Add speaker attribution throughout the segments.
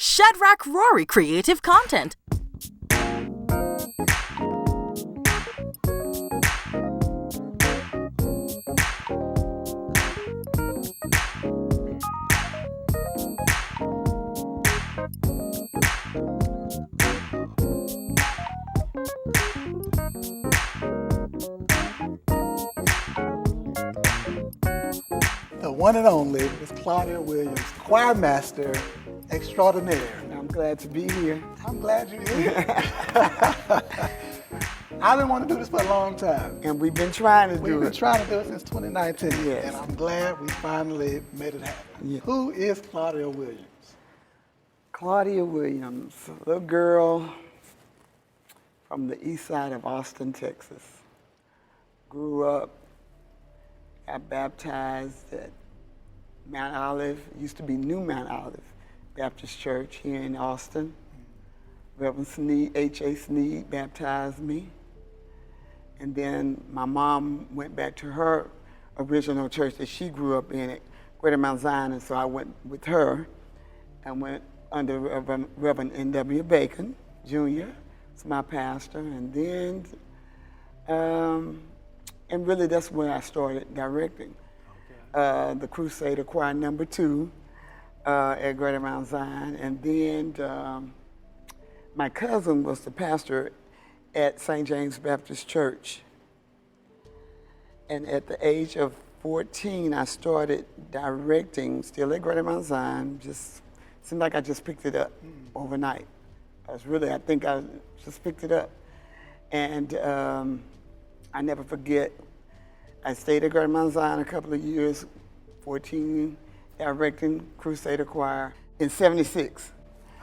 Speaker 1: Shadrach Rowry Creative Content.
Speaker 2: The one and only is Claudia Williams, choirmaster extraordinaire.
Speaker 3: I'm glad to be here.
Speaker 2: I'm glad you're here. I've been wanting to do this for a long time.
Speaker 3: And we've been trying to do
Speaker 2: We've been
Speaker 3: it.
Speaker 2: trying to do it since 2019,
Speaker 3: Yes.
Speaker 2: and I'm glad we finally made it happen.
Speaker 3: Yeah.
Speaker 2: Who is Claudia Williams?
Speaker 3: Claudia Williams, a little girl from the east side of Austin, Texas. Grew up, got baptized at Mount Olive, used to be New Mount Olive Baptist Church here in Austin. Reverend Sneed, H.A. Sneed baptized me. And then my mom went back to her original church that she grew up in at Greater Mount Zion, and so I went with her and went under Reverend N.W. Bacon, Jr., was my pastor, and then, and really that's where I started directing. The Crusader Choir number 2 at Greater Mount Zion, and then my cousin was the pastor at St. James Baptist Church. And at the age of 14, I started directing, still at Greater Mount Zion. Just seemed like I just picked it up overnight. I think I just picked it up. And I never forget, I stayed at Greater Mount Zion a couple of years, 14, directing Crusader Choir in '76.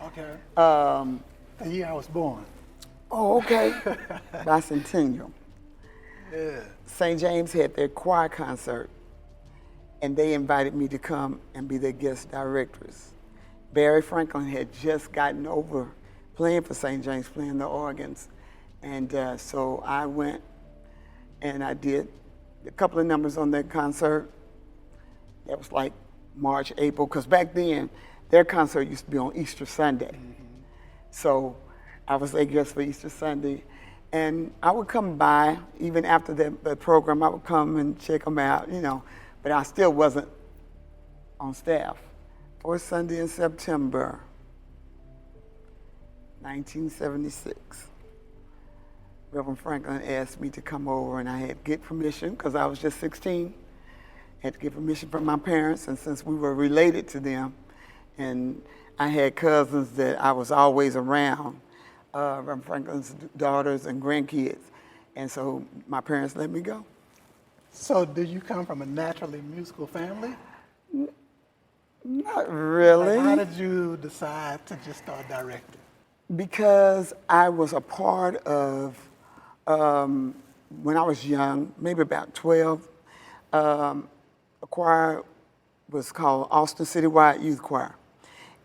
Speaker 2: Okay. The year I was born.
Speaker 3: Oh, okay. Bicentennial.
Speaker 2: Yeah.
Speaker 3: St. James had their choir concert, and they invited me to come and be their guest directors. Barry Franklin had just gotten over playing for St. James, playing the organs. And so I went and I did a couple of numbers on that concert. That was like March, April, because back then, their concert used to be on Easter Sunday. So I was their guest for Easter Sunday. And I would come by, even after the program, I would come and check them out, but I still wasn't on staff. First Sunday in September, 1976, Reverend Franklin asked me to come over, and I had to get permission, because I was just 16. I had to get permission from my parents, and since we were related to them, and I had cousins that I was always around, Reverend Franklin's daughters and grandkids, and so my parents let me go.
Speaker 2: So do you come from a naturally musical family?
Speaker 3: Not really.
Speaker 2: Like, how did you decide to just start directing?
Speaker 3: Because I was a part of, when I was young, maybe about 12, a choir was called Austin Citywide Youth Choir.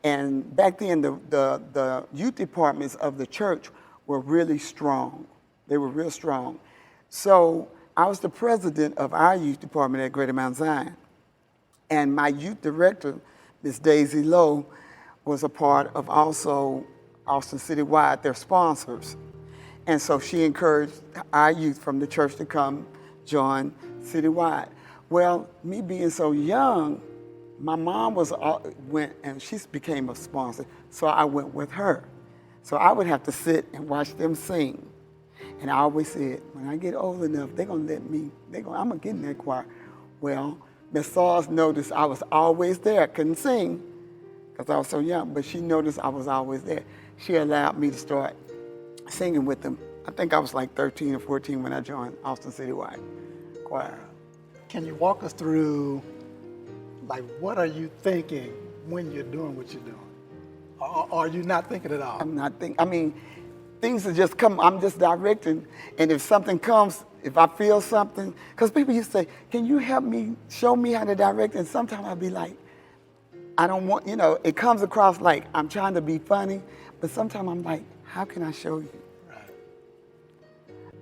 Speaker 3: And back then, the youth departments of the church were really strong. They were real strong. So I was the president of our youth department at Greater Mount Zion. And my youth director, Miss Daisy Lowe, was a part of also Austin Citywide, their sponsors. And so she encouraged our youth from the church to come join Citywide. Well, me being so young, my mom went and she became a sponsor, so I went with her. So I would have to sit and watch them sing. And I always said, when I get old enough, they're gonna let me, I'm gonna get in that choir. Well, Miss Sauls noticed I was always there. I couldn't sing because I was so young, but she noticed I was always there. She allowed me to start singing with them. I think I was like 13 or 14 when I joined Austin Citywide Choir.
Speaker 2: Can you walk us through, like, what are you thinking when you're doing what you're doing? Or are you not thinking at all?
Speaker 3: I'm not thinking, things are just come, I'm just directing, and if something comes, if I feel something, because people used to say, can you help me, show me how to direct? And sometimes I'll be like, I don't want, it comes across like I'm trying to be funny, but sometimes I'm like, how can I show you?
Speaker 2: Right.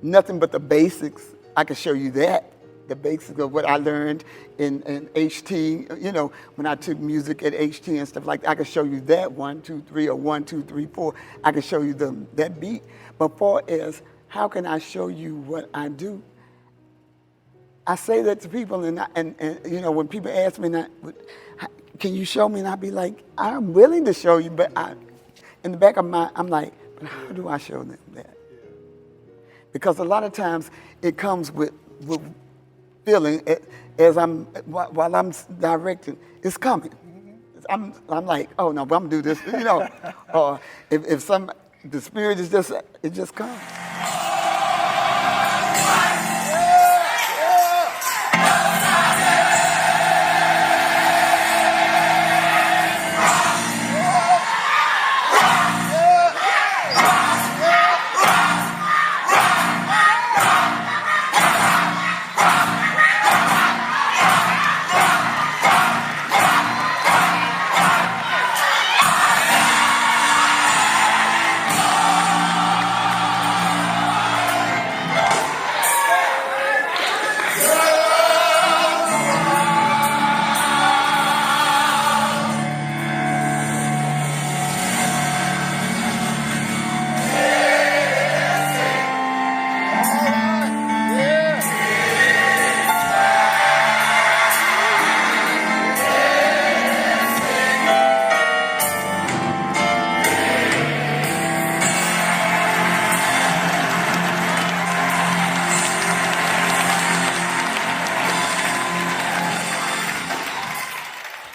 Speaker 3: Nothing but the basics, I can show you that. the basics of what I learned in HT. You know, when I took music at HT and stuff like that, I could show you that 1, 2, 3, or 1, 2, 3, 4. I could show you that beat. But far as how can I show you what I do? I say that to people, and you know, when people ask me, can you show me? And I be like, I'm willing to show you, but in the back of I'm like, but how do I show them that? Because a lot of times it comes with feeling as while I'm directing, it's coming. I'm like, oh no, but I'm gonna do this, you know. Or if the spirit is it just comes.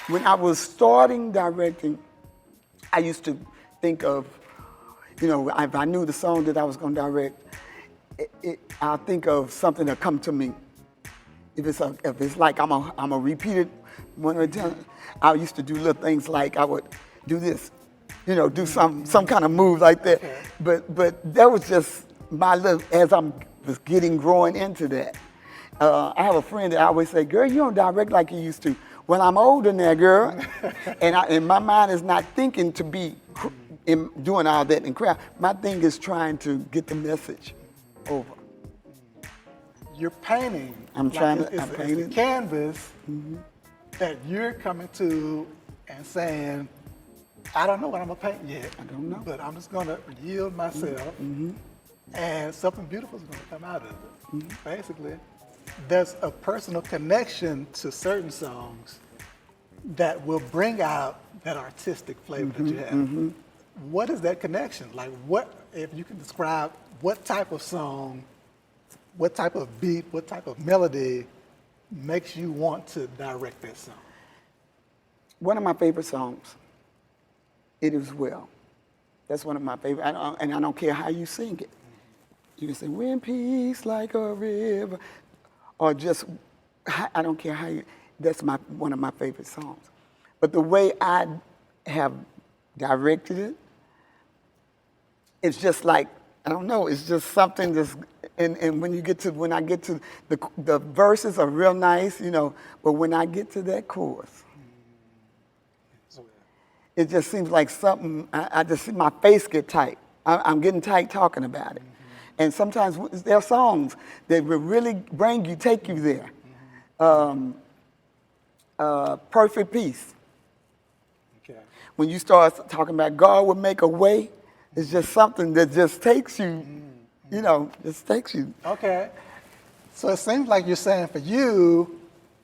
Speaker 3: When I was starting directing, I used to think of, you know, if I knew the song that I was going to direct, I'll think of something that come to me. If it's like I'm a repeat it one or two, I used to do little things like I would do this, you know, do some kind of move like that. Okay. But that was just my little, as I was growing into that. I have a friend that I always say, girl, you don't direct like you used to. Well, I'm older now, girl, and my mind is not thinking to be doing all that in crowd. My thing is trying to get the message over.
Speaker 2: You're painting.
Speaker 3: I'm painting.
Speaker 2: It's a canvas that you're coming to and saying, I don't know what I'm gonna paint yet.
Speaker 3: I don't know.
Speaker 2: But I'm just gonna yield myself, and something beautiful is gonna come out of it. Basically, there's a personal connection to certain songs that will bring out that artistic flavor that you have. What is that connection? Like, what, if you can describe what type of song, what type of beat, what type of melody makes you want to direct that song?
Speaker 3: One of my favorite songs, It Is Well. That's one of my favorite, and I don't care how you sing it. You can say, when peace like a river, or just, I don't care how you, that's one of my favorite songs. But the way I have directed it, it's just like, I don't know, it's just something that's, and when I get to the verses are real nice, you know, but when I get to that chorus, it just seems like something, I just see my face get tight. I'm getting tight talking about it. And sometimes there are songs that will really take you there. Perfect Peace. Okay. When you start talking about God will make a way, it's just something that just takes you, you know, just takes you. Okay.
Speaker 2: So it seems like you're saying for you,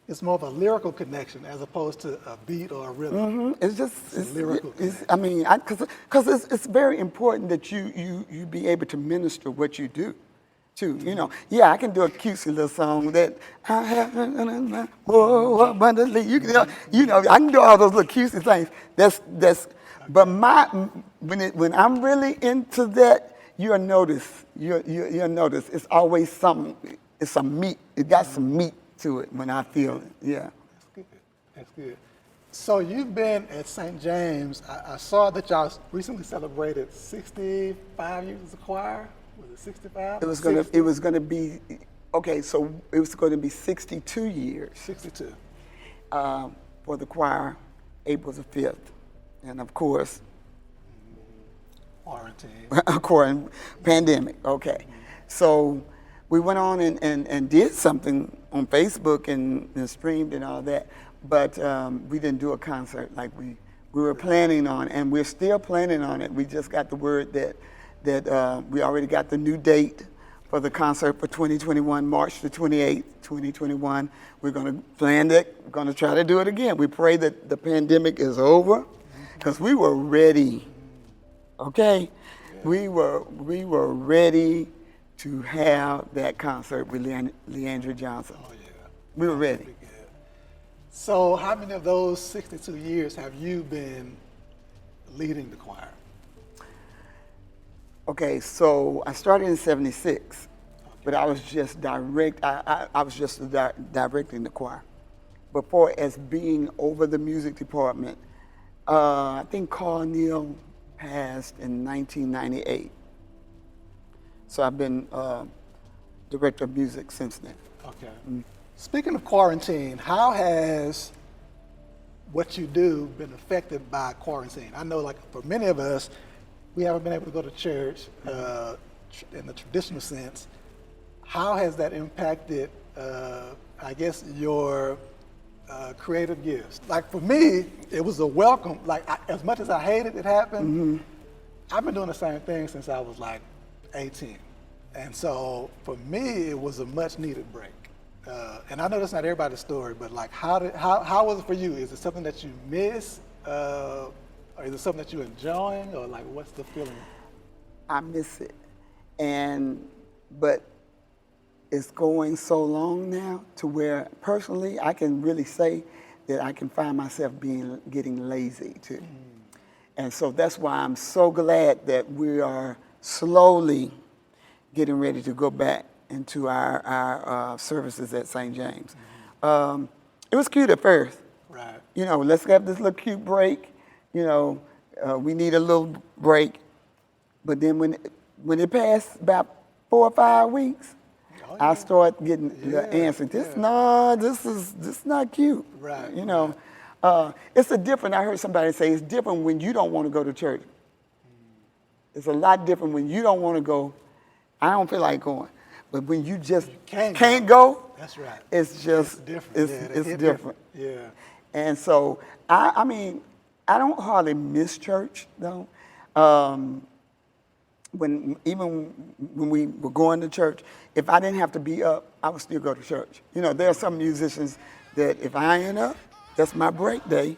Speaker 2: it's more of a lyrical connection as opposed to a beat or a rhythm.
Speaker 3: It's lyrical. I mean, because it's very important that you be able to minister what you do, too. You know, yeah, I can do a cutesy little song that I have abundantly. You know, I can do all those little cutesy things. That's. But when I'm really into that, you'll notice. You'll notice. It's always something. It's some meat. It got some meat to it when I feel it, yeah.
Speaker 2: That's good, that's good. So you've been at St. James. I saw that y'all recently celebrated 65 years as a choir. Was it 65?
Speaker 3: It was gonna be, okay, so it was gonna be 62 years.
Speaker 2: 62.
Speaker 3: For the choir, April the 5th. And of course,
Speaker 2: quarantine.
Speaker 3: Pandemic, okay. So we went on and did something on Facebook and streamed and all that, but we didn't do a concert like we were planning on, and we're still planning on it. We just got the word that we already got the new date for the concert for 2021, March the 28th, 2021. We're going to plan it. We're going to try to do it again. We pray that the pandemic is over, because we were ready. Okay, we were ready to have that concert with Leandra Johnson.
Speaker 2: Oh, yeah.
Speaker 3: We were ready.
Speaker 2: So how many of those 62 years have you been leading the choir?
Speaker 3: Okay, so I started in '76, but I was just I was just directing the choir. Before, as being over the music department, I think Carl Neal passed in 1998. So I've been director of music since then.
Speaker 2: Okay. Speaking of quarantine, how has what you do been affected by quarantine? I know, like, for many of us, we haven't been able to go to church in the traditional sense. How has that impacted, I guess, your creative gifts? Like, for me, it was a welcome. Like, as much as I hated it happened, I've been doing the same thing since I was like 18. And so for me, it was a much needed break. And I know that's not everybody's story, but like, how was it for you? Is it something that you miss? Or is it something that you're enjoying? Or like, what's the feeling?
Speaker 3: I miss it. But it's going so long now to where personally I can really say that I can find myself getting lazy too. And so that's why I'm so glad that we are slowly getting ready to go back into our services at St. James. It was cute at first.
Speaker 2: Right.
Speaker 3: You know, let's have this little cute break. You know, we need a little break. But then when it passed about 4 or 5 weeks, I start getting the answer. This is not cute.
Speaker 2: Right.
Speaker 3: You know, it's a different. I heard somebody say it's different when you don't want to go to church. It's a lot different when you don't want to go. I don't feel like going, but when you just can't go,
Speaker 2: that's right.
Speaker 3: It's just
Speaker 2: different.
Speaker 3: It's different.
Speaker 2: Yeah.
Speaker 3: And so I mean, I don't hardly miss church though. Even when we were going to church, if I didn't have to be up, I would still go to church. You know, there are some musicians that if I ain't up, that's my break day,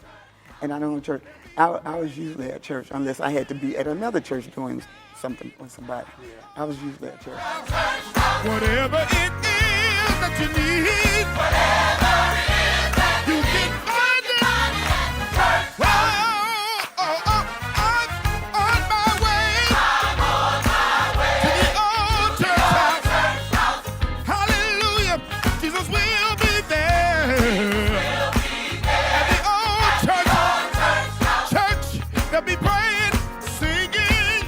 Speaker 3: and I don't go to church. I was usually at church unless I had to be at another church doing something with somebody. Yeah. I was usually at church.
Speaker 4: Whatever it is that you need, whatever it is that you can find it. I'm on my way to the old church house. Hallelujah, Jesus will be there. At the old church, they'll be praying, singing,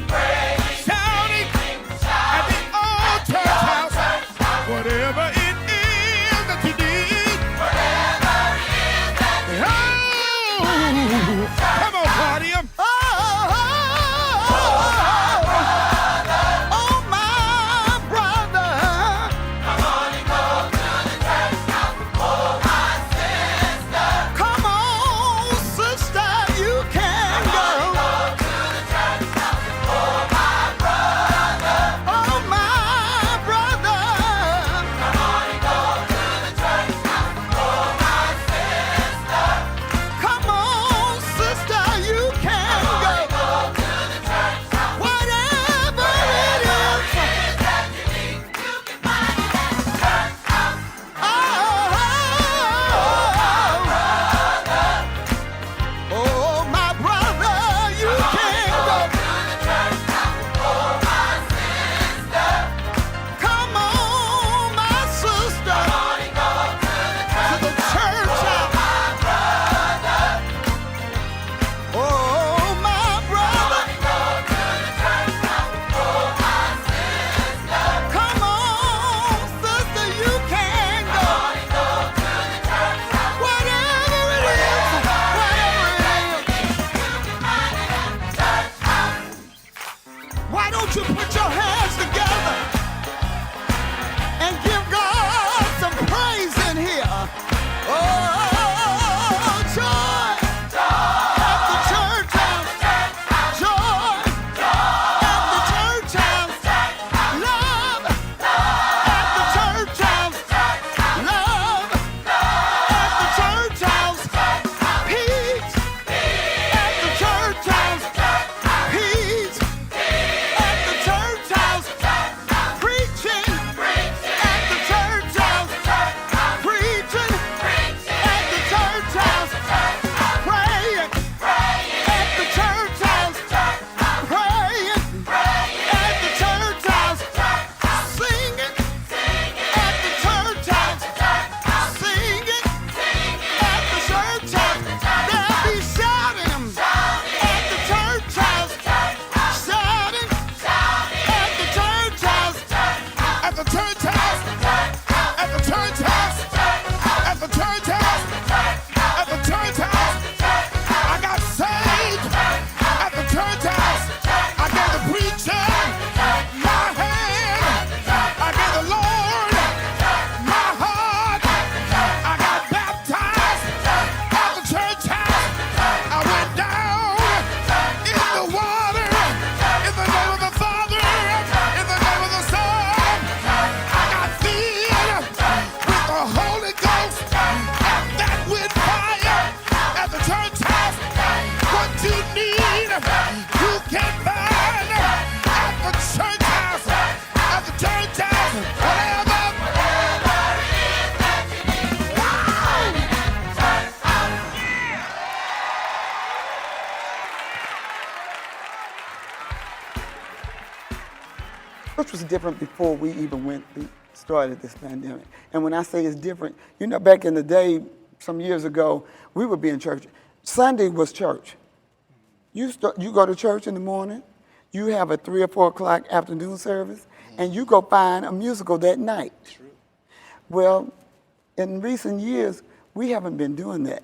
Speaker 4: shouting at the old church house. Whatever it is that you need, whatever it is that you need. Come on, Claudia. Why don't you put your hands together and give God some praise? can find at the church house, at the church house, whatever.
Speaker 3: Church was different before we even started this pandemic. And when I say it's different, you know, back in the day, some years ago, we would be in church. Sunday was church. You go to church in the morning, you have a 3 or 4 o'clock afternoon service, and you go find a musical that night. True. Well, in recent years, we haven't been doing that.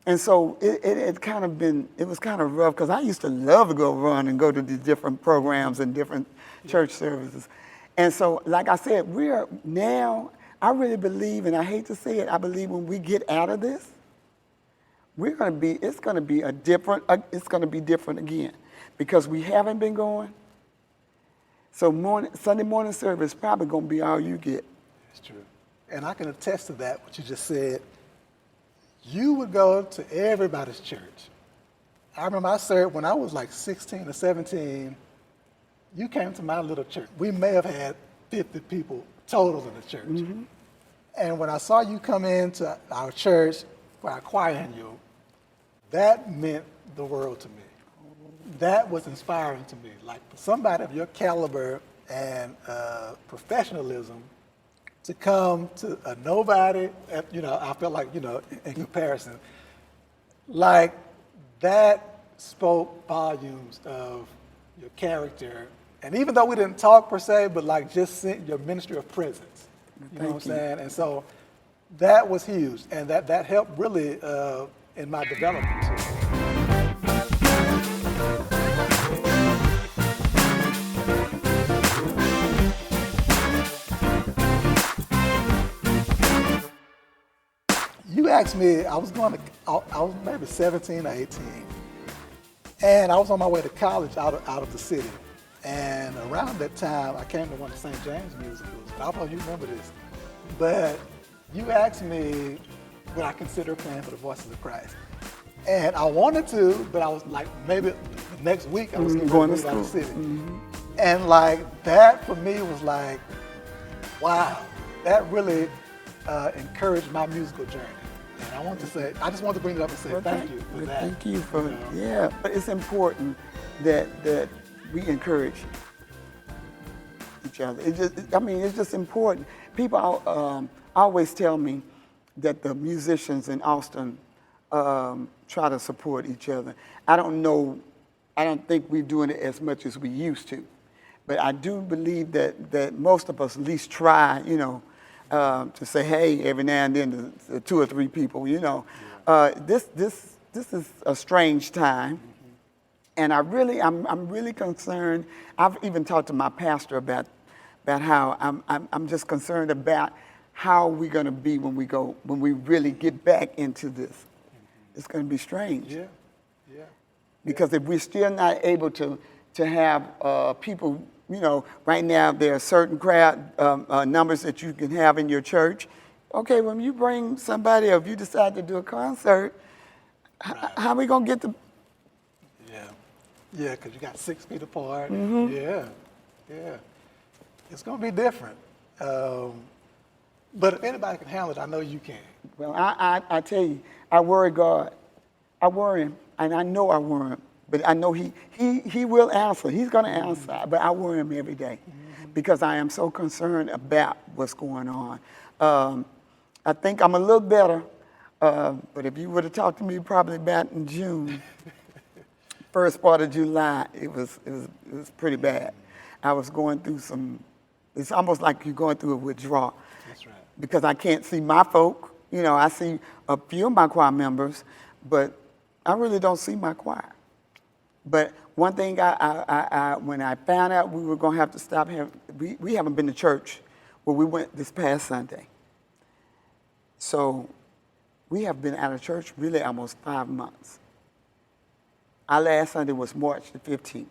Speaker 3: And so it was kind of rough, because I used to love to go run and go to these different programs and different church services. And so, like I said, we are now, I really believe, and I hate to say it, I believe when we get out of this, it's going to be different again, because we haven't been going. So Sunday morning service is probably going to be all you get.
Speaker 2: It's true. And I can attest to that, what you just said. You would go to everybody's church. I remember I served when I was like 16 or 17. You came to my little church. We may have had 50 people total in the church. Mm-hmm. And when I saw you come into our church for our choir annual, that meant the world to me. That was inspiring to me. Like, for somebody of your caliber and professionalism to come to a nobody, you know, I felt like, you know, in comparison, like that spoke volumes of your character. And even though we didn't talk per se, but like just your ministry of presence, you know what I'm saying? And so that was huge, and that helped really in my development too. You asked me, I was maybe 17 or 18, and I was on my way to college out of the city. And around that time, I came to one of the St. James musicals. I don't know if you remember this, but you asked me would I consider playing for the Voices of Christ. And I wanted to, but I was like, maybe the next week I was going to move out of the city. Mm-hmm. And like that for me was like, wow, that really encouraged my musical journey. And I just wanted to bring it up and say thank you for that.
Speaker 3: Thank you for, yeah. But it's important that we encourage each other. It's just important. People always tell me that the musicians in Austin try to support each other. I don't think we're doing it as much as we used to. But I do believe that most of us at least try, you know, to say, hey, every now and then to 2 or 3 people, you know. This is a strange time. And I'm really concerned. I've even talked to my pastor about how I'm just concerned about how we're going to be when we really get back into this. It's going to be strange. Yeah. Because if we're still not able to have people, you know, right now there are certain crowd numbers that you can have in your church. Okay, when you bring somebody, or if you decide to do a concert, how are we going to get the...
Speaker 2: Yeah, because you got 6 feet apart.
Speaker 3: Mm-hmm.
Speaker 2: Yeah. It's going to be different. But if anybody can handle it, I know you can.
Speaker 3: Well, I tell you, I worry God. I worry him, and I know I worry him. But I know he will answer. He's going to answer. But I worry him every day because I am so concerned about what's going on. I think I'm a little better. But if you would have talked to me probably back in June, first part of July, it was pretty bad. I was going through it's almost like you're going through a withdrawal.
Speaker 2: That's right.
Speaker 3: Because I can't see my folk. You know, I see a few of my choir members, but I really don't see my choir. But one thing when I found out we were going to have to stop we haven't been to church where we went this past Sunday. So we have been out of church really almost 5 months. Our last Sunday was March the 15th.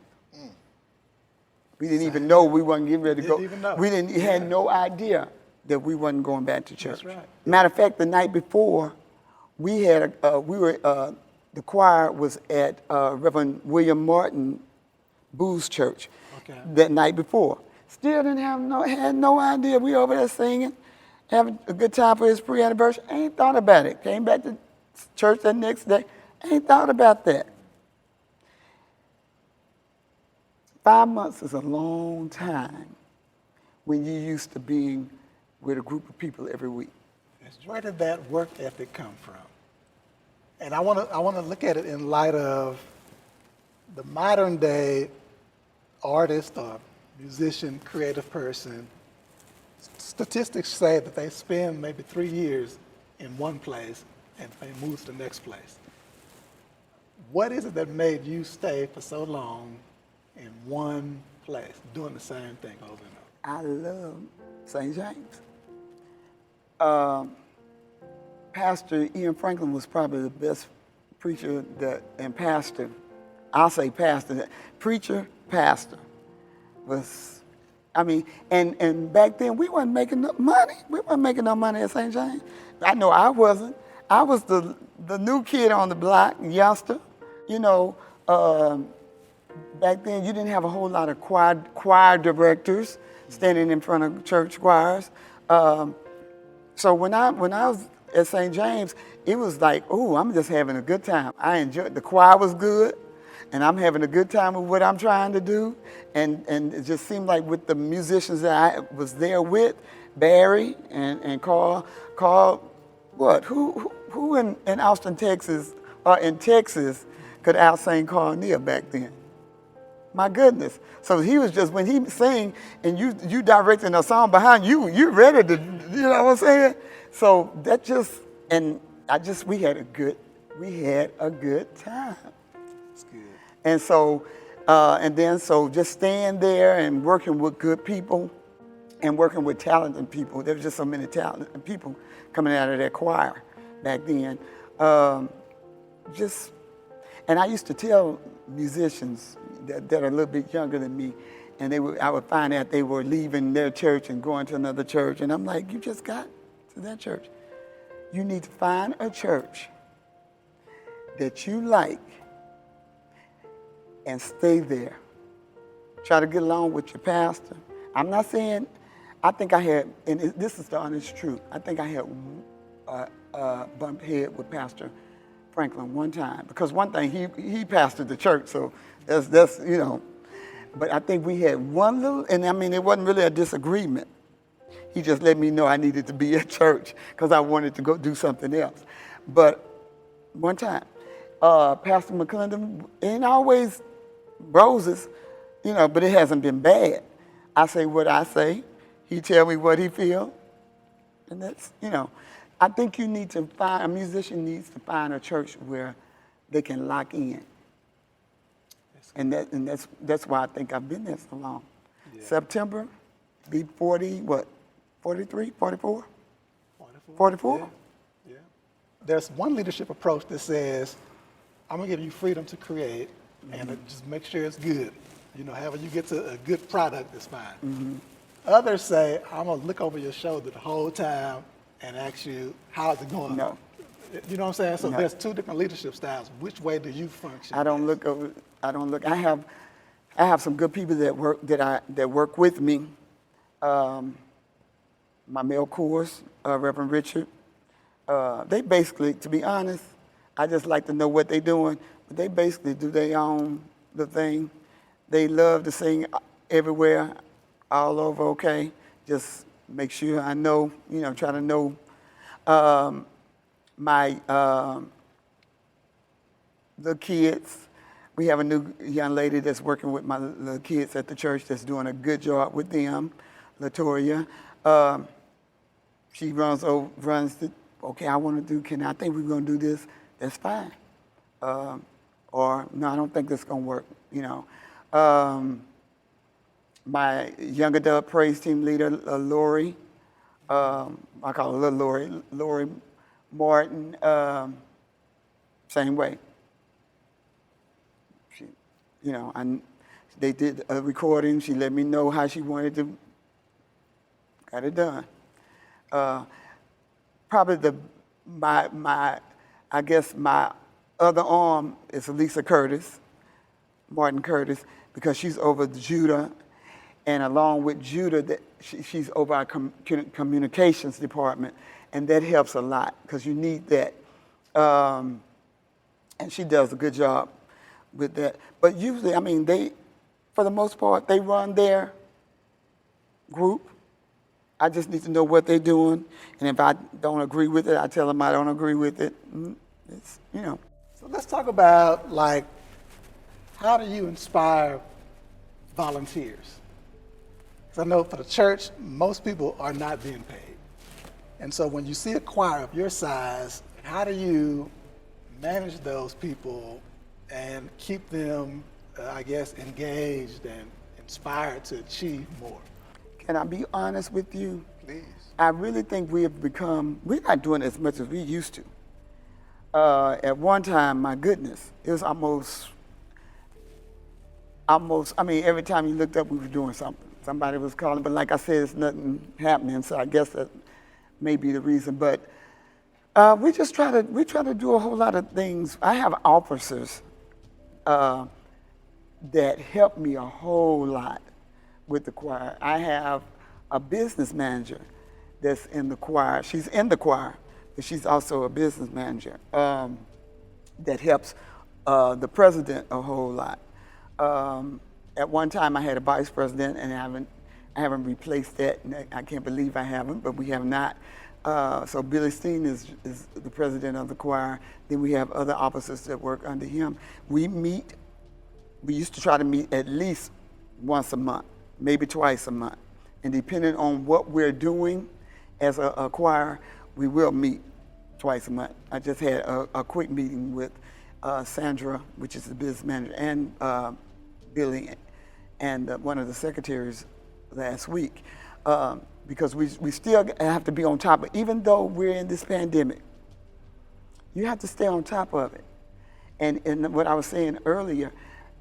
Speaker 3: We didn't even know we wasn't getting ready to go.
Speaker 2: Didn't even know.
Speaker 3: We had no idea that we wasn't going back to church.
Speaker 2: That's right.
Speaker 3: Matter of fact, the night before, we had the choir was at Reverend William Martin Booze Church
Speaker 2: Okay.
Speaker 3: that night before. Still had no idea. We over there singing, having a good time for his pre-anniversary. Ain't thought about it. Came back to church that next day. Ain't thought about that. 5 months is a long time when you're used to being with a group of people every week.
Speaker 2: Where did that work ethic come from? And I want to look at it in light of the modern day artist or musician, creative person. Statistics say that they spend maybe 3 years in one place and they move to the next place. What is it that made you stay for so long in one place, doing the same thing over and over?
Speaker 3: I love St. James. Pastor Ian Franklin was probably the best preacher and pastor. I'll say pastor. Preacher, pastor was, and back then we wasn't making no money. We wasn't making no money at St. James. I know I wasn't. I was the new kid on the block, youngster. Back then you didn't have a whole lot of choir directors standing in front of church choirs. So when I was at St. James, it was like, oh, I'm just having a good time. I enjoyed, the choir was good, and I'm having a good time with what I'm trying to do. And it just seemed like with the musicians that I was there with, Barry and Carl, what? Who in Austin, Texas, or in Texas could out-sing Carl Neal back then? My goodness. So he was just, when he sing and you directing a song behind you, you ready to, you know what I'm saying? So that just, we had a good time.
Speaker 2: That's good.
Speaker 3: And so, so just staying there and working with good people and working with talented people. There was just so many talented people coming out of that choir back then. And I used to tell musicians that are a little bit younger than me, and I would find out they were leaving their church and going to another church, and I'm like, you just got to that church. You need to find a church that you like and stay there. Try to get along with your pastor. I'm not saying, I think I had, and this is the honest truth, I think I had bumped head with Pastor Franklin one time, because one thing, he pastored the church, so that's but I think we had one little, and it wasn't really a disagreement. He just let me know I needed to be at church because I wanted to go do something else. But one time, Pastor McClendon, ain't always roses, but it hasn't been bad. I say what I say, he tell me what he feel, and that's, I think a musician needs to find a church where they can lock in. And that's why I think I've been there so long. Yeah. September, be 43, 44? 44?
Speaker 2: Yeah. There's one leadership approach that says, I'm going to give you freedom to create, and just make sure it's good. However you get to a good product, it's fine. Mm-hmm. Others say, I'm going to look over your shoulder the whole time and ask you, how's it going?
Speaker 3: No.
Speaker 2: You know what I'm saying? So
Speaker 3: no.
Speaker 2: There's two different leadership styles. Which way do you function?
Speaker 3: I don't look. I have some good people that work with me. My male chorus, Reverend Richard. They basically, to be honest, I just like to know what they're doing. But they basically do their own the thing. They love to sing everywhere, all over. Okay, just make sure I know. Try to know. The kids, we have a new young lady that's working with my little kids at the church that's doing a good job with them, Latoya. She runs, okay, I want to do, I think we're going to do this, that's fine. Or, no, I don't think this is going to work, My young adult praise team leader, Lori, I call her Little Lori Martin, same way. They did a recording. She let me know how she wanted to. Got it done. Probably my other arm is Lisa Curtis. Martin Curtis, because she's over Judah, and along with Judah, she's over our communications department, and that helps a lot because you need that. And she does a good job with that. But usually, I mean, for the most part, they run their group. I just need to know what they're doing, and if I don't agree with it, I tell them I don't agree with it. It's, you know.
Speaker 2: So let's talk about, like, how do you inspire volunteers? Because I know for the church, most people are not being paid. And so when you see a choir of your size, how do you manage those people and keep them, I guess, engaged and inspired to achieve more?
Speaker 3: Can I be honest with you?
Speaker 2: Please.
Speaker 3: I really think we have become, we're not doing as much as we used to. At one time, my goodness, it was almost, I mean, every time you looked up, we were doing something. Somebody was calling, but like I said, there's nothing happening, so I guess that may be the reason. But we try to do a whole lot of things. I have officers that help me a whole lot with the choir. I have a business manager that's in the choir. She's in the choir, but she's also a business manager that helps the president a whole lot. At one time, I had a vice president, and I haven't replaced that. And I can't believe I haven't, but we have not. So Billy Steen is the president of the choir. Then we have other officers that work under him. We used to try to meet at least once a month, maybe twice a month. And depending on what we're doing as a choir, we will meet twice a month. I just had a quick meeting with Sandra, which is the business manager, and Billy, and one of the secretaries last week. Because we still have to be on top of it. Even though we're in this pandemic, you have to stay on top of it. And what I was saying earlier,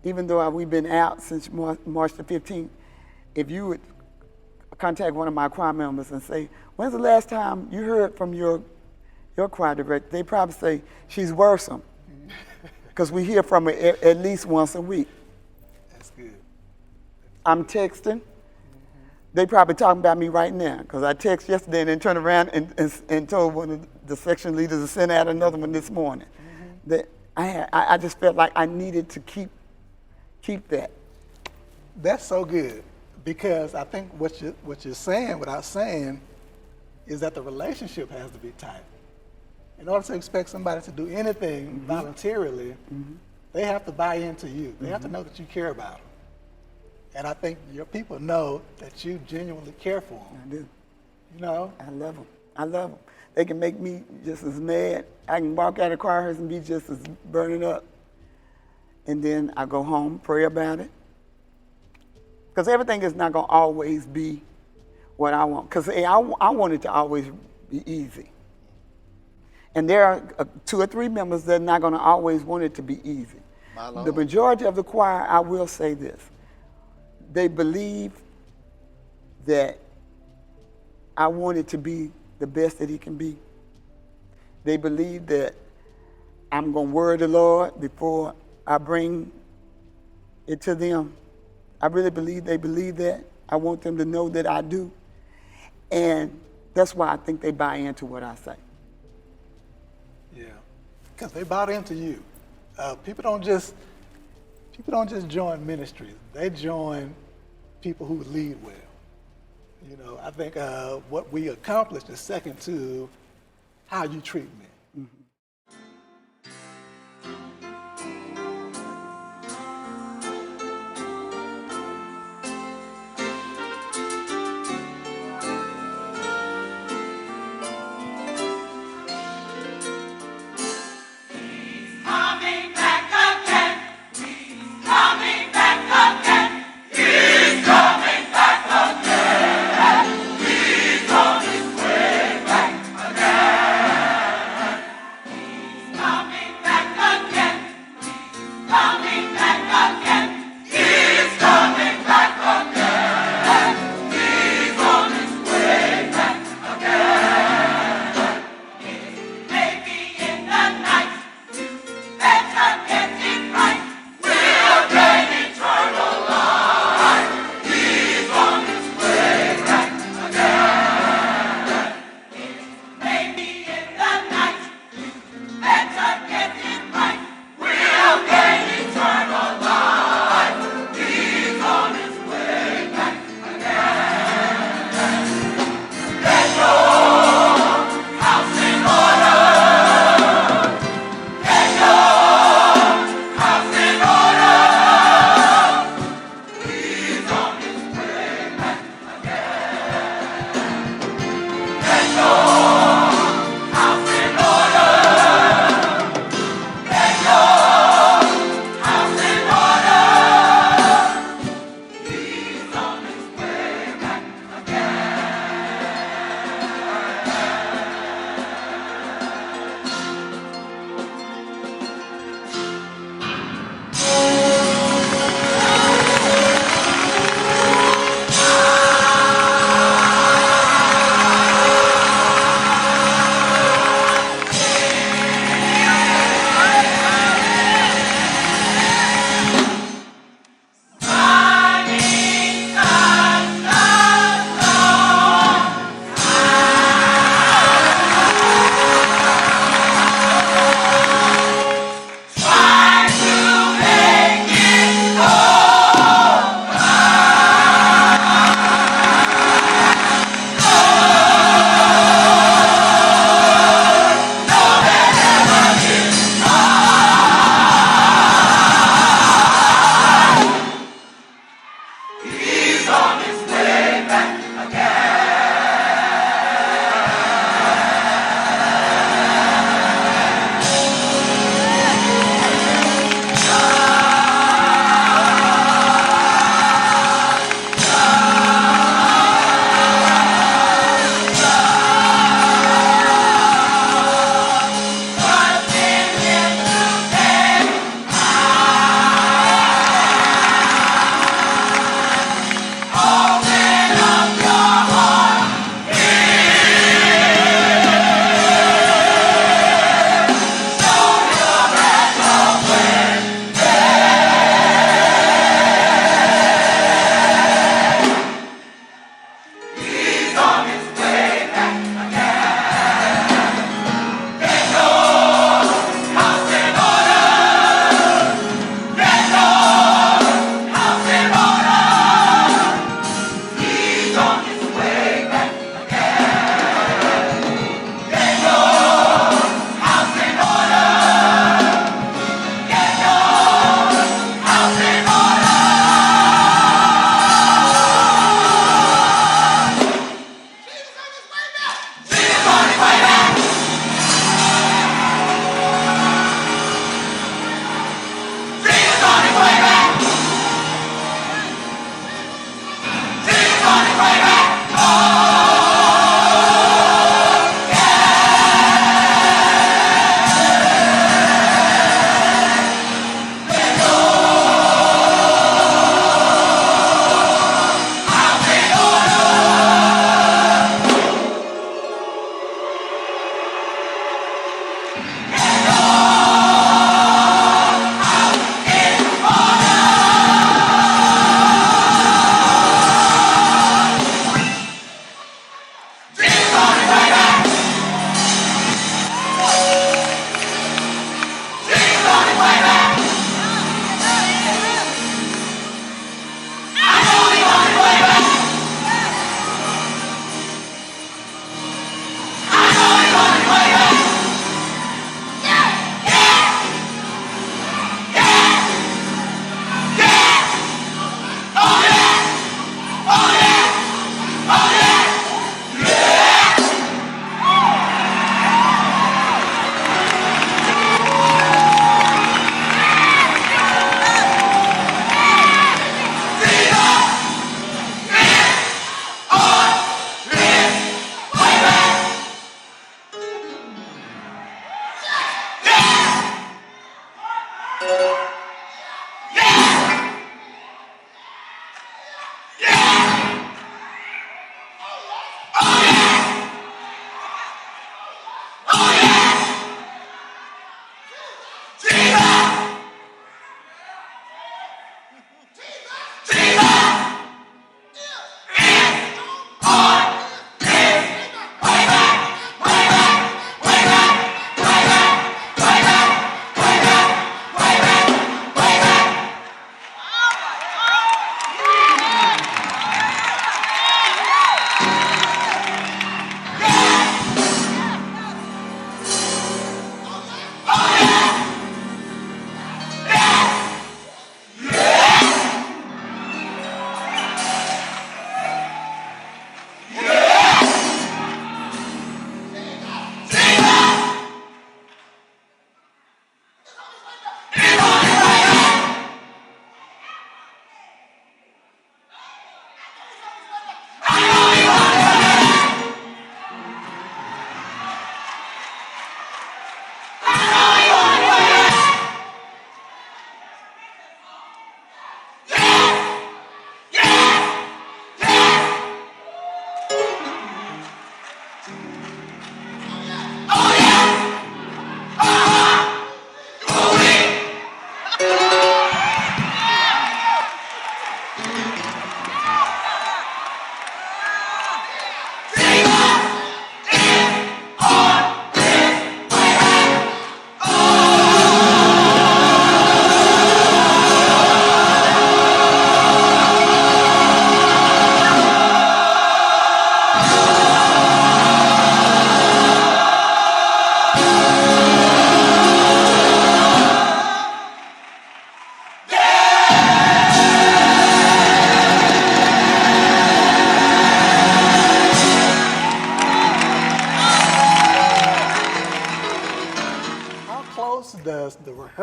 Speaker 3: even though we've been out since March the 15th, if you would contact one of my choir members and say, when's the last time you heard from your choir director? They probably say, she's worrisome. Because we hear from her at least once a week.
Speaker 2: That's good.
Speaker 3: I'm texting. They probably talking about me right now, because I texted yesterday and then turned around and told one of the section leaders to send out another one this morning. That I just felt like I needed to keep that.
Speaker 2: That's so good, because I think what you're saying without saying is that the relationship has to be tight. In order to expect somebody to do anything voluntarily, they have to buy into you. They have to know that you care about them. And I think your people know that you genuinely care for them.
Speaker 3: I do.
Speaker 2: You know?
Speaker 3: I love them. I love them. They can make me just as mad. I can walk out of choir house and be just as burning up. And then I go home, pray about it. Because everything is not going to always be what I want. Because I want it to always be easy. And there are 2 or 3 members that are not going to always want it to be easy. The majority of the choir, I will say this. They believe that I want it to be the best that it can be. They believe that I'm going to word the Lord before I bring it to them. I really believe they believe that. I want them to know that I do. And that's why I think they buy into what I say.
Speaker 2: Yeah, because they bought into you. People don't just join ministries. They join people who lead well. You know, I think what we accomplished is second to how you treat me.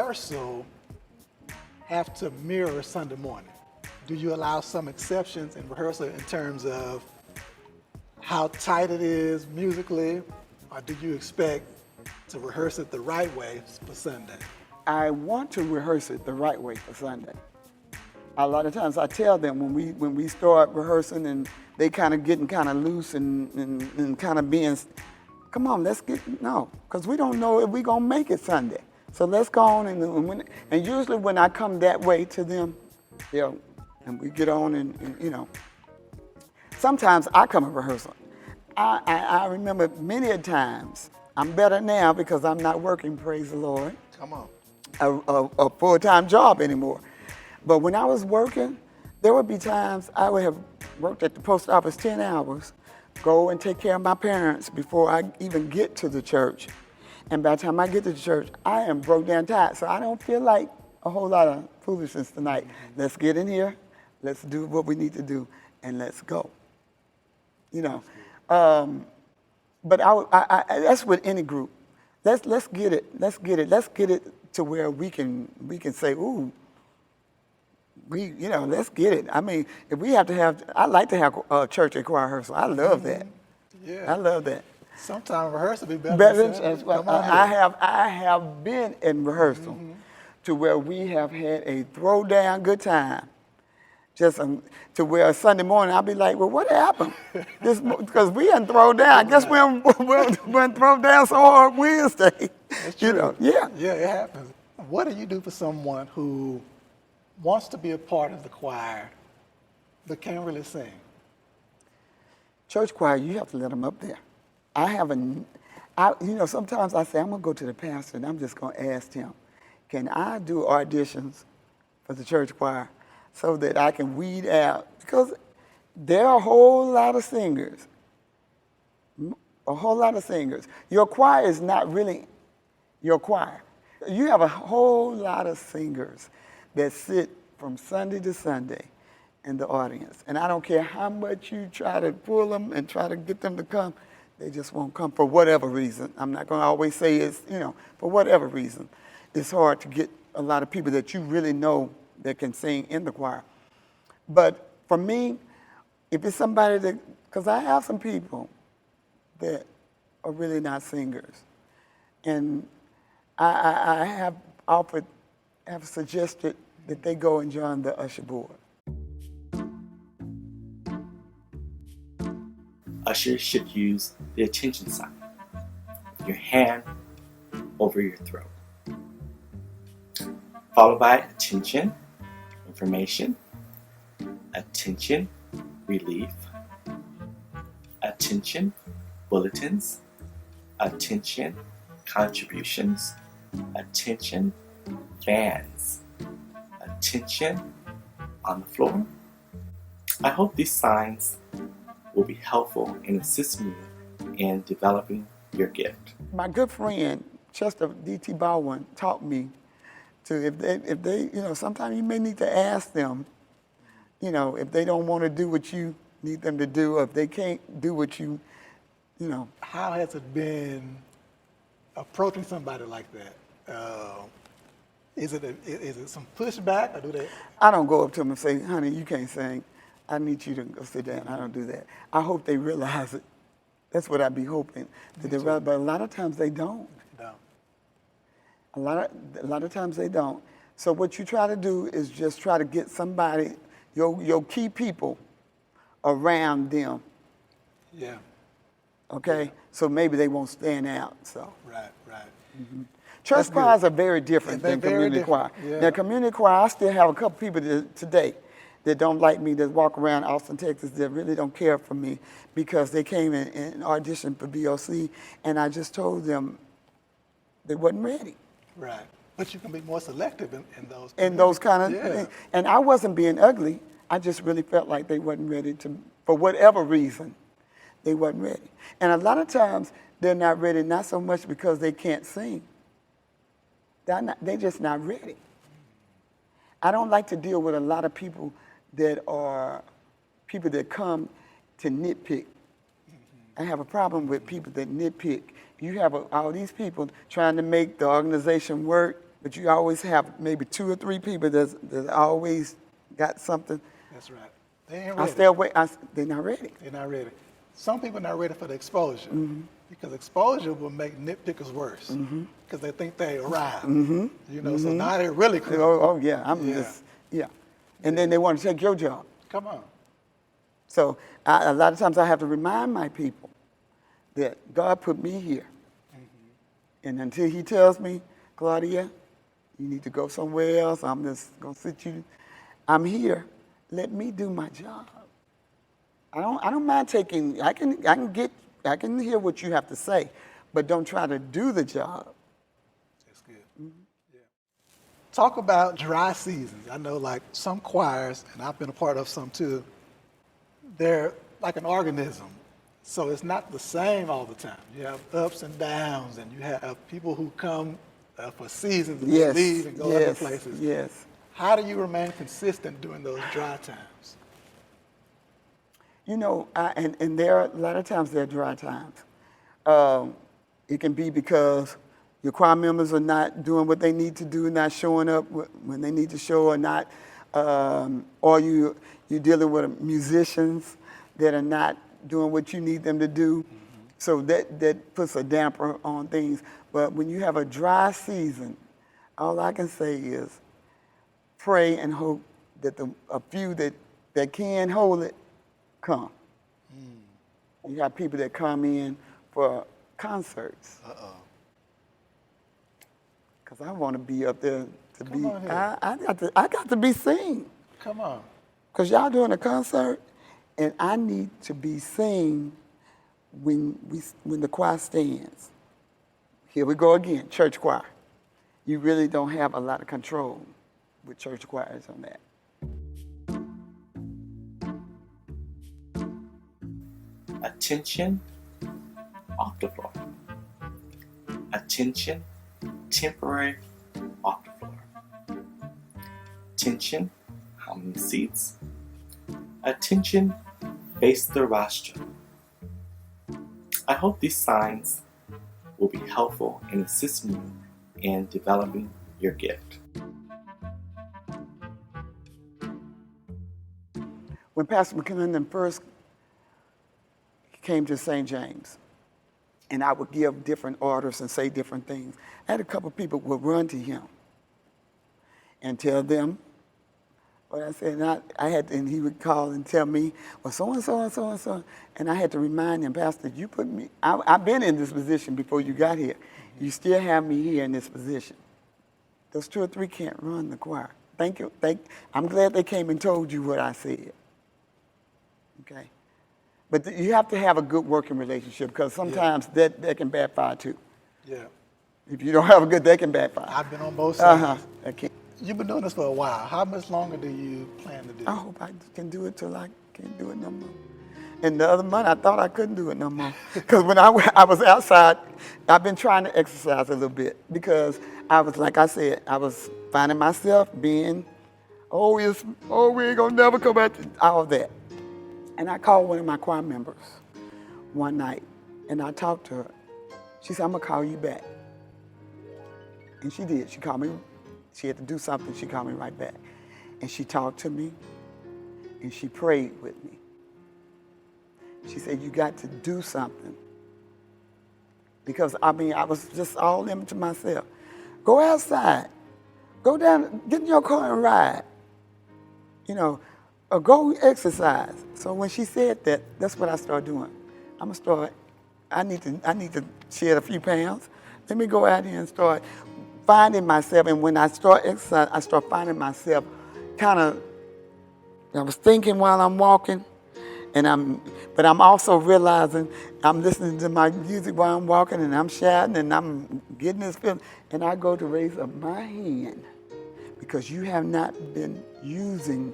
Speaker 2: rehearsal have to mirror Sunday morning? Do you allow some exceptions in rehearsal in terms of how tight it is musically, or do you expect to rehearse it the right way for Sunday?
Speaker 3: I want to rehearse it the right way for Sunday. A lot of times I tell them when we start rehearsing and they kind of getting kind of loose and kind of being, come on, no, because we don't know if we're going to make it Sunday. So let's go on and usually when I come that way to them, and we get on and sometimes I come to rehearsal. I remember many a times, I'm better now because I'm not working, praise the Lord.
Speaker 2: Come on.
Speaker 3: A full-time job anymore. But when I was working, there would be times I would have worked at the post office 10 hours, go and take care of my parents before I even get to the church. And by the time I get to the church, I am broke down tired. So I don't feel like a whole lot of foolishness tonight. Let's get in here, let's do what we need to do, and let's go. But that's with any group. Let's get it to where we can say, ooh, let's get it. I mean, if we have to have, I like to have church and choir rehearsal. I love that.
Speaker 2: Yeah.
Speaker 3: I love that.
Speaker 2: Sometimes rehearsal be better than
Speaker 3: Well, I have been in rehearsal to where we have had a throwdown good time. Just to where Sunday morning I'll be like, well, what happened? Because we hadn't thrown down. I guess we didn't throw down so hard Wednesday.
Speaker 2: That's true.
Speaker 3: Yeah.
Speaker 2: Yeah, it happens. What do you do for someone who wants to be a part of the choir but can't really sing?
Speaker 3: Church choir, you have to let them up there. Sometimes I say, I'm going to go to the pastor and I'm just going to ask him, can I do auditions for the church choir so that I can weed out? Because there are a whole lot of singers. Your choir is not really your choir. You have a whole lot of singers that sit from Sunday to Sunday in the audience. And I don't care how much you try to pull them and try to get them to come, they just won't come for whatever reason. I'm not going to always say it's, for whatever reason. It's hard to get a lot of people that you really know that can sing in the choir. But for me, if it's somebody because I have some people that are really not singers. And I have suggested that they go and join the usher board.
Speaker 5: Ushers should use the attention sign, your hand over your throat, followed by attention, information, attention, relief, attention, bulletins, attention, contributions, attention, fans, attention, on the floor. I hope these signs will be helpful in assisting you in developing your gift.
Speaker 3: My good friend, Chester D.T. Baldwin, taught me to, if they, sometimes you may need to ask them, if they don't want to do what you need them to do, or if they can't do what you.
Speaker 2: How has it been approaching somebody like that? Is it some pushback, or do they?
Speaker 3: I don't go up to them and say, honey, you can't sing. I need you to go sit down. I don't do that. I hope they realize it. That's what I'd be hoping. But a lot of times they don't.
Speaker 2: No.
Speaker 3: A lot of times they don't. So what you try to do is just try to get somebody, your key people, around them.
Speaker 2: Yeah.
Speaker 3: Okay?
Speaker 2: Yeah.
Speaker 3: So maybe they won't stand out. So.
Speaker 2: Right.
Speaker 3: Mm-hmm. Church choirs are very different than community choir.
Speaker 2: Yeah.
Speaker 3: Now, community choir, I still have a couple people today that don't like me, that walk around Austin, Texas, that really don't care for me because they came in and auditioned for BOC, and I just told them they wasn't ready.
Speaker 2: Right. But you can be more selective in those.
Speaker 3: In those kind of
Speaker 2: yeah.
Speaker 3: things. And I wasn't being ugly. I just really felt like they wasn't ready for whatever reason, they wasn't ready. And a lot of times, they're not ready, not so much because they can't sing. They're just not ready. I don't like to deal with a lot of people that are people that come to nitpick. I have a problem with people that nitpick. You have all these people trying to make the organization work, but you always have maybe 2 or 3 people that's always got something.
Speaker 2: That's right. They ain't
Speaker 3: I
Speaker 2: ready.
Speaker 3: stay away. They're not ready.
Speaker 2: They're not ready. Some people are not ready for the exposure because exposure will make nitpickers worse because they think they arrived. You know, so now they're really cool.
Speaker 3: Oh yeah, I'm
Speaker 2: Yeah.
Speaker 3: just, yeah. And then they want to take your job.
Speaker 2: Come on.
Speaker 3: So a lot of times I have to remind my people that God put me here. And until he tells me, Claudia, you need to go somewhere else, I'm just going to sit you, I'm here, let me do my job. I don't mind taking, I can hear what you have to say, but don't try to do the job.
Speaker 2: That's good. Yeah. Talk about dry seasons. I know like some choirs, and I've been a part of some too, they're like an organism. So it's not the same all the time. You have ups and downs, and you have people who come for seasons and
Speaker 3: Yes,
Speaker 2: leave and go other places.
Speaker 3: yes.
Speaker 2: How do you remain consistent during those dry times?
Speaker 3: You know, and there are a lot of times there are dry times. It can be because your choir members are not doing what they need to do, not showing up when they need to show, or not, or you're dealing with musicians that are not doing what you need them to do. So that puts a damper on things. But when you have a dry season, all I can say is pray and hope that a few that can hold it come. You have people that come in for concerts. Because I want to be up there to
Speaker 2: Come
Speaker 3: be,
Speaker 2: on here.
Speaker 3: I got to be seen.
Speaker 2: Come on.
Speaker 3: Because y'all doing a concert, and I need to be seen when the choir stands. Here we go again, church choir. You really don't have a lot of control with church choirs on that.
Speaker 5: Attention, off the floor. Attention, temporary, off the floor. Attention, how many seats? Attention, face the rostrum. I hope these signs will be helpful in assisting you in developing your gift.
Speaker 3: When Pastor McKinnon first came to St. James, and I would give different orders and say different things, I had a couple people would run to him and tell them what I said. And he would call and tell me, well, so-and-so and so-and-so. And I had to remind him, Pastor, you put me, I've been in this position before you got here. You still have me here in this position. Those 2 or 3 can't run the choir. Thank you. I'm glad they came and told you what I said. Okay? But you have to have a good working relationship, because sometimes that can backfire too.
Speaker 2: Yeah.
Speaker 3: If you don't have a good, that can backfire.
Speaker 2: I've been on both sides.
Speaker 3: Okay.
Speaker 2: You've been doing this for a while. How much longer do you plan to do
Speaker 3: I
Speaker 2: it?
Speaker 3: hope I can do it till I can't do it no more. And the other month, I thought I couldn't do it no more. Because when I was outside, I've been trying to exercise a little bit, because I was, like I said, I was finding myself being, we ain't gonna never come back to all of that. And I called one of my choir members one night, and I talked to her. She said, I'm gonna call you back. And she did. She called me. She had to do something. She called me right back. And she talked to me, and she prayed with me. She said, you got to do something. Because, I was just all into myself. Go outside. Go down, get in your car and ride. You know, or go exercise. So when she said that, that's what I started doing. I need to shed a few pounds. Let me go out here and start finding myself. And when I start exercise, I start finding myself I was thinking while I'm walking, but I'm also realizing I'm listening to my music while I'm walking, and I'm shouting, and I'm getting this feeling. And I go to raise up my hand, because you have not been using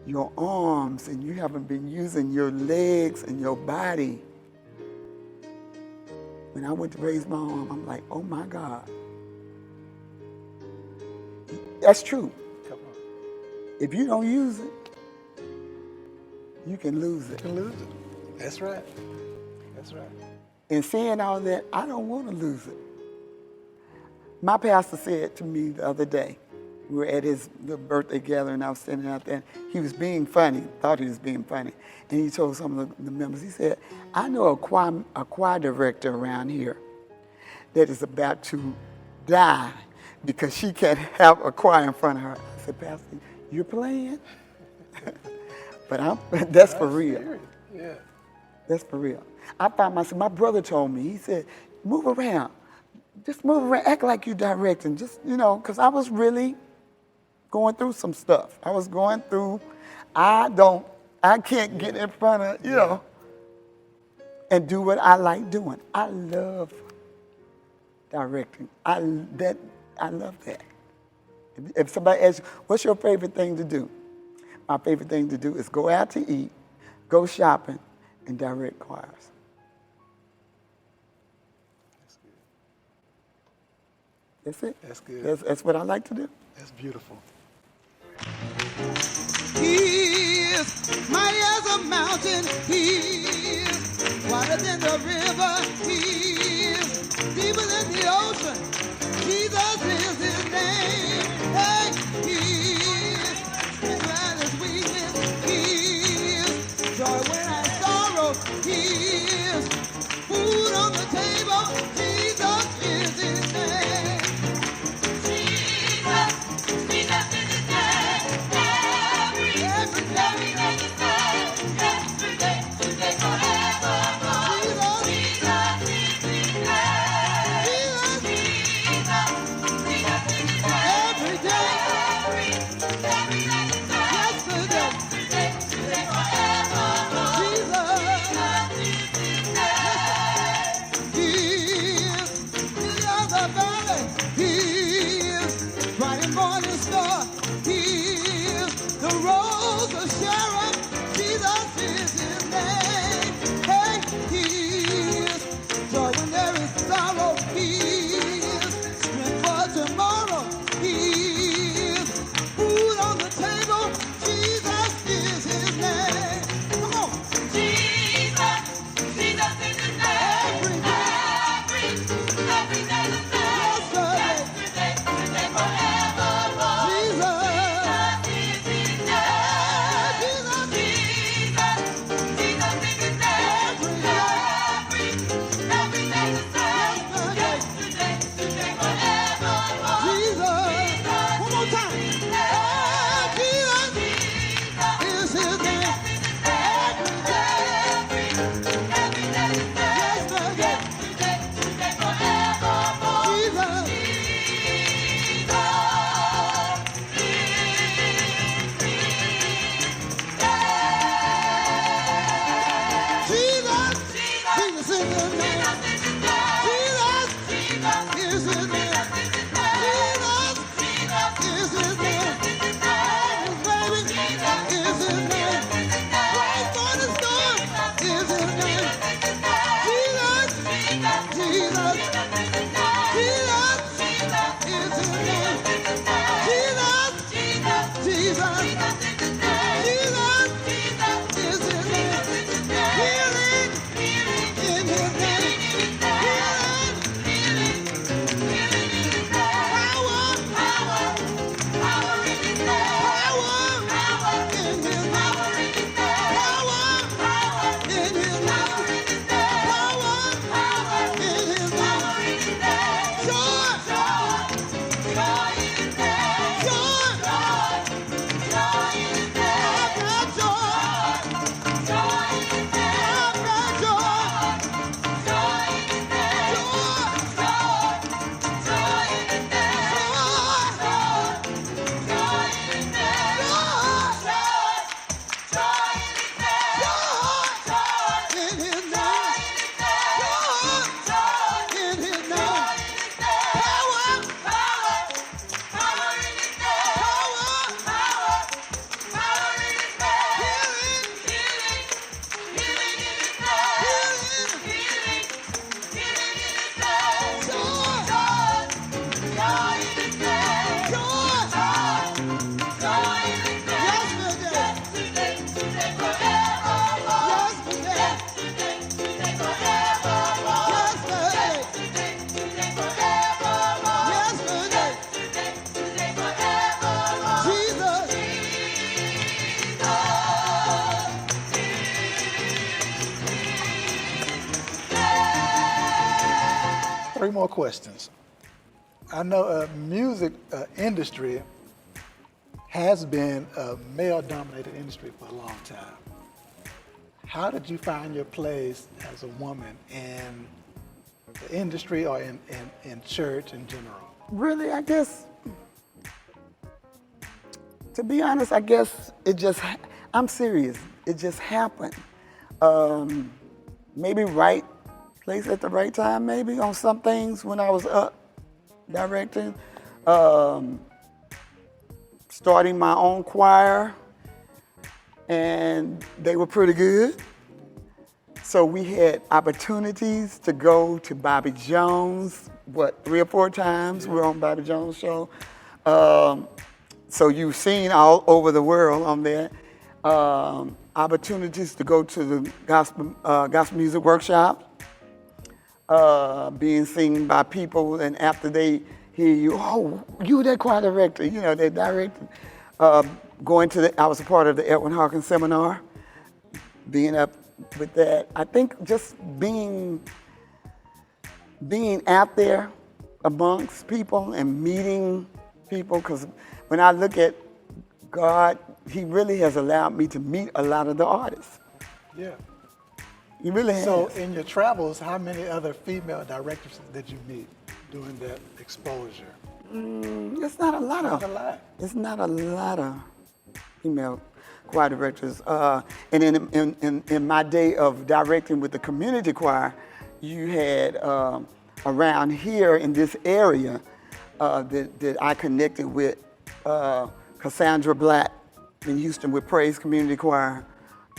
Speaker 3: your arms, and you haven't been using your legs and your body. When I went to raise my arm, I'm like, oh my God. That's true.
Speaker 2: Come on.
Speaker 3: If you don't use it, you can lose it.
Speaker 2: You can lose it. That's right. That's right.
Speaker 3: And saying all that, I don't want to lose it. My pastor said to me the other day, we were at his little birthday gathering, I was standing out there, and he was being funny, thought he was being funny, and he told some of the members, he said, I know a choir director around here that is about to die because she can't have a choir in front of her. I said, Pastor, you're playing? But that's for real.
Speaker 2: Serious. Yeah.
Speaker 3: That's for real. I found myself, my brother told me, he said, move around. Just move around, act like you're directing. Just, because I was really going through some stuff. I was going through, I can't get in front of, and do what I like doing. I love directing. I love that. If somebody asks you, what's your favorite thing to do? My favorite thing to do is go out to eat, go shopping, and direct choirs. That's it.
Speaker 2: That's good.
Speaker 3: That's what I like to do.
Speaker 2: That's beautiful.
Speaker 4: He is mighty as a mountain. He is wider than the river. He is deeper than the ocean. Jesus is his name. Hey, he is his glad as weakness. He is joy when I sorrow. He is food on the table. Jesus is his name. Every
Speaker 2: 3 more questions. I know music industry has been a male-dominated industry for a long time. How did you find your place as a woman in the industry or in church in general?
Speaker 3: Really, I guess, to be honest, I guess I'm serious. It just happened. Maybe right place at the right time, maybe on some things when I was up directing. Starting my own choir, and they were pretty good. So we had opportunities to go to Bobby Jones, 3 or 4 times we were on Bobby Jones' show. So you've seen all over the world on there. Opportunities to go to the gospel music workshop, being seen by people, and after they hear you, oh, you that choir director, you know, they directed. I was a part of the Edwin Hawkins seminar, being up with that. I think just being out there amongst people and meeting people, because when I look at God, He really has allowed me to meet a lot of the artists.
Speaker 2: Yeah.
Speaker 3: He really has.
Speaker 2: So in your travels, how many other female directors did you meet during that exposure?
Speaker 3: It's not a lot
Speaker 2: Not a
Speaker 3: of.
Speaker 2: lot.
Speaker 3: It's not a lot of female choir directors. And in my day of directing with the community choir, you had around here in this area that I connected with Cassandra Black in Houston with Praise Community Choir,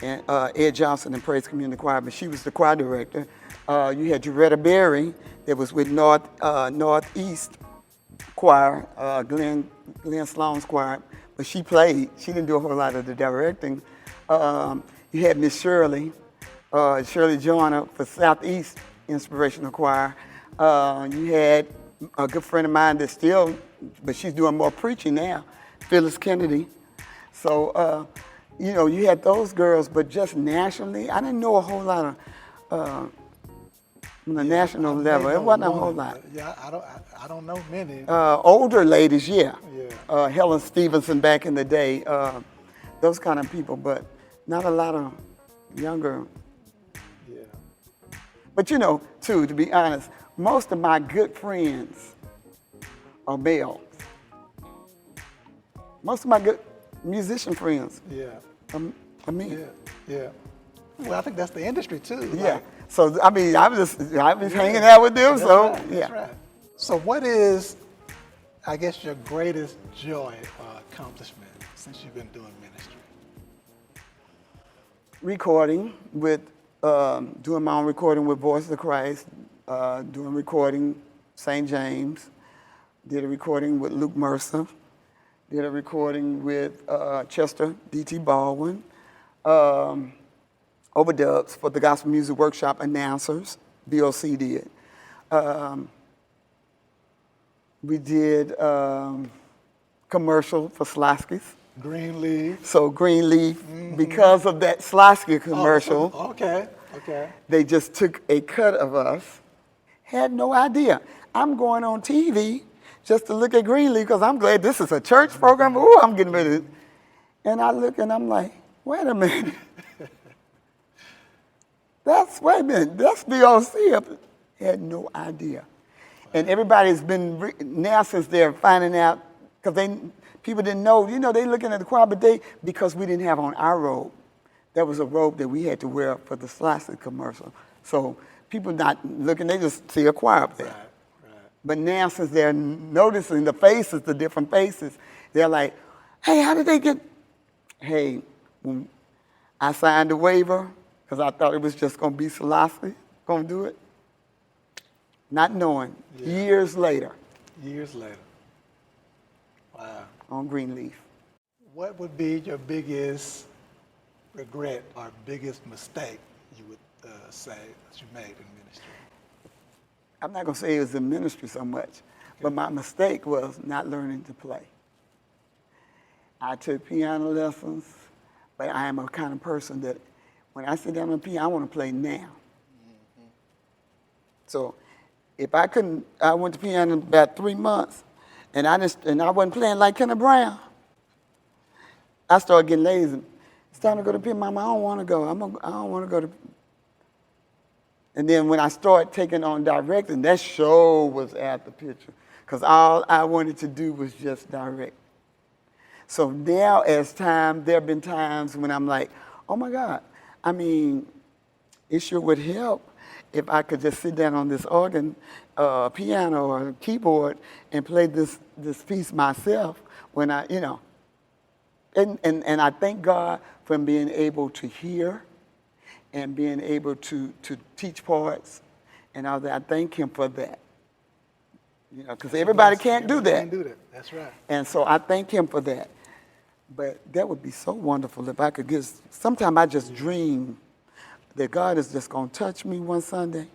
Speaker 3: and Ed Johnson in Praise Community Choir, but she was the choir director. You had Jaretta Berry that was with Northeast Choir, Glenn Sloan's choir, but she played. She didn't do a whole lot of the directing. You had Miss Shirley Joyner for Southeast Inspirational Choir. You had a good friend of mine that's still, but she's doing more preaching now, Phyllis Kennedy. So, you know, you had those girls, but just nationally, I didn't know a whole lot of, on the national level, it wasn't a whole lot.
Speaker 2: Yeah, I don't know many.
Speaker 3: Older ladies, yeah.
Speaker 2: Yeah.
Speaker 3: Helen Stevenson back in the day, those kind of people, but not a lot of younger.
Speaker 2: Yeah.
Speaker 3: But you know, too, to be honest, most of my good friends are males. Most of my good musician friends
Speaker 2: Yeah.
Speaker 3: are men.
Speaker 2: Yeah. Yeah. Well, I think that's the industry too.
Speaker 3: Yeah.
Speaker 2: Like,
Speaker 3: So I mean, I was hanging out with them.
Speaker 2: that's
Speaker 3: So
Speaker 2: right,
Speaker 3: yeah.
Speaker 2: that's right. So what is, I guess, your greatest joy or accomplishment since you've been doing ministry?
Speaker 3: Recording with, doing my own recording with Voice of Christ, doing recording St. James, did a recording with Luke Mercer, did a recording with Chester D.T. Baldwin, overdubs for the Gospel Music Workshop announcers, BOC did. We did commercial for Slaskis.
Speaker 2: Greenleaf.
Speaker 3: So Greenleaf, because of that Slasky commercial,
Speaker 2: Okay.
Speaker 3: they just took a cut of us. Had no idea. I'm going on TV just to look at Greenleaf because I'm glad this is a church program. Ooh, I'm getting ready. And I look and I'm like, wait a minute. That's BOC. Had no idea. And everybody's been, now since they're finding out, because people didn't know, you know, they looking at the choir, but because we didn't have on our robe. That was a robe that we had to wear for the Slasky commercial. So people not looking, they just see a choir up there.
Speaker 2: Right.
Speaker 3: But now since they're noticing the faces, the different faces, they're like, hey, how did they get, hey, when I signed the waiver, because I thought it was just going to be Slasky going to do it. Not knowing, years later.
Speaker 2: Years later. Wow.
Speaker 3: On Greenleaf.
Speaker 2: What would be your biggest regret or biggest mistake you would say that you made in ministry?
Speaker 3: I'm not going to say it was in ministry so much, but my mistake was not learning to play. I took piano lessons, but I am a kind of person that when I sit down on the piano, I want to play now. So if I couldn't, I went to piano in about 3 months, and I wasn't playing like Kenneth Brown. I started getting lazy. It's time to go to piano. Mama, I don't want to go. I don't want to go to. And then when I started taking on directing, that show was out the picture, because all I wanted to do was just direct. So now, as time, there have been times when I'm like, oh my God, I mean, it sure would help if I could just sit down on this organ, piano or keyboard and play this piece myself when I, you know. And I thank God for being able to hear and being able to teach parts and all that. I thank him for that. You know, because everybody can't do that.
Speaker 2: Can't do that. That's right.
Speaker 3: And so I thank him for that. But that would be so wonderful if I could get, sometimes I just dream that God is just going to touch me one Sunday.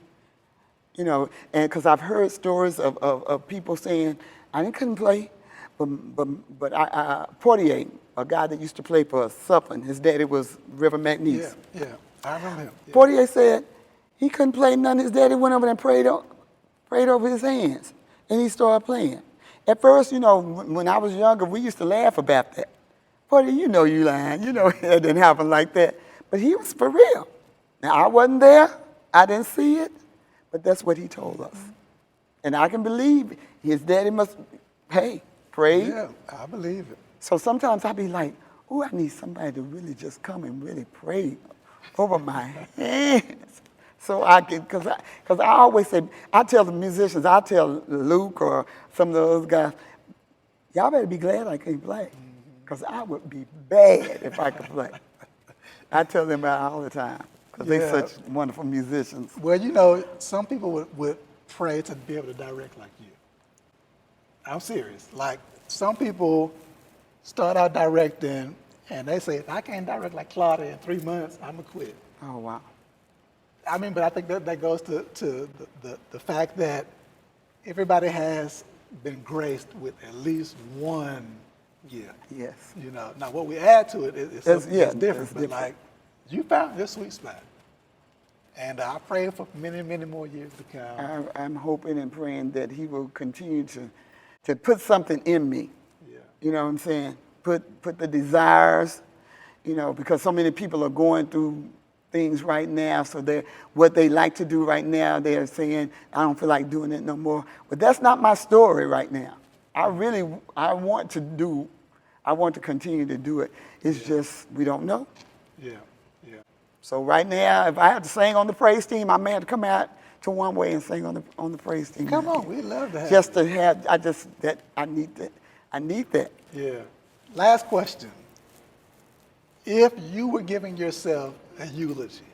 Speaker 3: You know, and because I've heard stories of people saying, I couldn't play, but Portier, a guy that used to play for Suffolk, his daddy was River McNeese.
Speaker 2: Yeah, I remember him. Yeah.
Speaker 3: Portier said he couldn't play none. His daddy went over there and prayed over his hands, and he started playing. At first, you know, when I was younger, we used to laugh about that. Portier, you know you lying. You know it didn't happen like that. But he was for real. Now, I wasn't there. I didn't see it. But that's what he told us. And I can believe it. His daddy must, hey, pray.
Speaker 2: Yeah, I believe it.
Speaker 3: So sometimes I be like, oh, I need somebody to really just come and really pray over my hands. So I can, because I always say, I tell the musicians, I tell Luke or some of those guys, y'all better be glad I can't play, because I would be bad if I could play. I tell them about it all the time, because they're such wonderful musicians.
Speaker 2: Well, you know, some people would pray to be able to direct like you. I'm serious. Like, some people start out directing, and they say, if I can't direct like Claudia in 3 months, I'm going to quit.
Speaker 3: Oh, wow.
Speaker 2: I mean, but I think that goes to the fact that everybody has been graced with at least one gift.
Speaker 3: Yes.
Speaker 2: You know, now what we add to it is something that's different.
Speaker 3: it's
Speaker 2: But
Speaker 3: different.
Speaker 2: like, you found your sweet spot. And I pray for many, many more years to come.
Speaker 3: I'm hoping and praying that he will continue to put something in me.
Speaker 2: Yeah.
Speaker 3: You know what I'm saying? Put the desires, you know, because so many people are going through things right now. So what they like to do right now, they're saying, I don't feel like doing it no more. But that's not my story right now. I want to continue to do it. It's just, we don't know.
Speaker 2: Yeah, yeah.
Speaker 3: So right now, if I have to sing on the praise team, I may have to come out to One Way and sing on the praise team.
Speaker 2: Come on, we'd love to have
Speaker 3: Just to have, I need that. I need that.
Speaker 2: Yeah. Last question. If you were giving yourself a eulogy,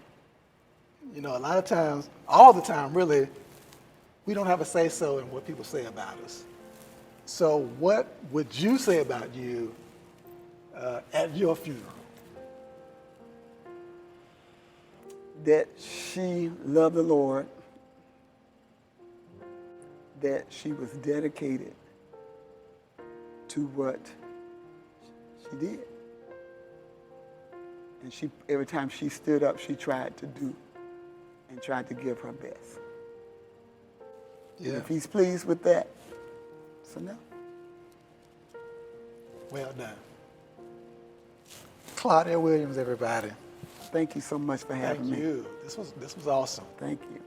Speaker 2: you know, a lot of times, all the time really, we don't have a say-so in what people say about us. So what would you say about you at your funeral?
Speaker 3: That she loved the Lord, that she was dedicated to what she did. And every time she stood up, she tried to do and tried to give her best.
Speaker 2: Yeah.
Speaker 3: And if he's pleased with that, so no.
Speaker 2: Well done. Claudia Williams, everybody.
Speaker 3: Thank you so much for having me.
Speaker 2: Thank you. This was awesome.
Speaker 3: Thank you.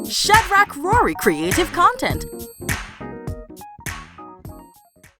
Speaker 1: Shadrach Rowry Creative Content.